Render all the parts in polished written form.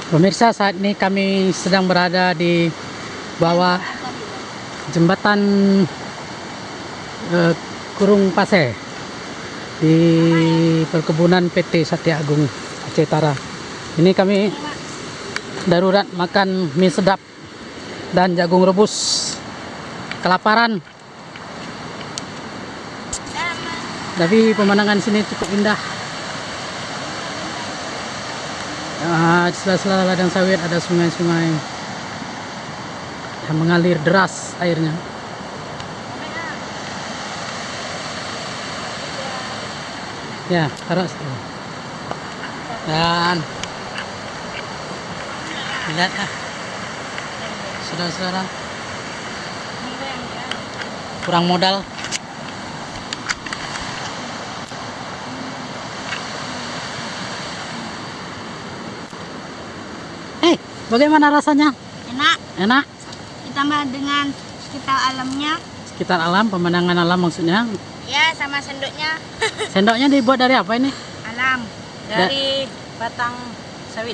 Pemirsa, saat ini kami sedang berada di bawah jembatan Kurung Pase di perkebunan PT Satya Agung Aceh Utara. Ini kami darurat makan mie sedap dan jagung rebus. Kelaparan. Tapi pemandangan sini cukup indah. Di sela-sela ladang sawit ada sungai-sungai yang mengalir deras airnya. Ya, taruh situ. Dan lihatlah, saudara-saudara, kurang modal. Bagaimana rasanya? Enak. Enak. Ditambah dengan sekitar alamnya. Sekitar alam, pemandangan alam maksudnya. Ya, sama sendoknya. Sendoknya dibuat dari apa ini? Alam. Dari batang sawit.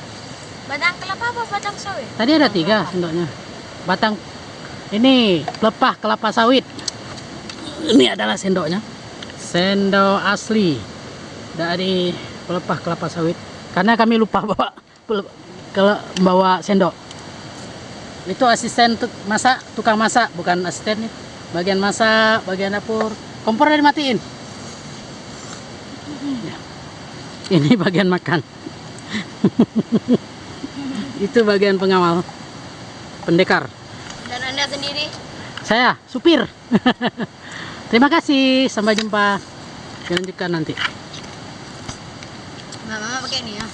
Batang kelapa apa batang sawit? Tadi ada 3 sendoknya. Batang ini pelepah kelapa sawit. Ini adalah sendoknya. Sendok asli dari pelepah kelapa sawit. Karena kami lupa bawa sendok. Itu asisten masak, tukang masak, bukan asisten nih. Bagian masak, bagian dapur. Kompor udah dimatiin. Ya. Ini bagian makan. Itu bagian pengawal, pendekar. Dan Anda sendiri? Saya supir. Terima kasih, sampai jumpa. Dilanjutkan nanti. Mama pakai ini ya.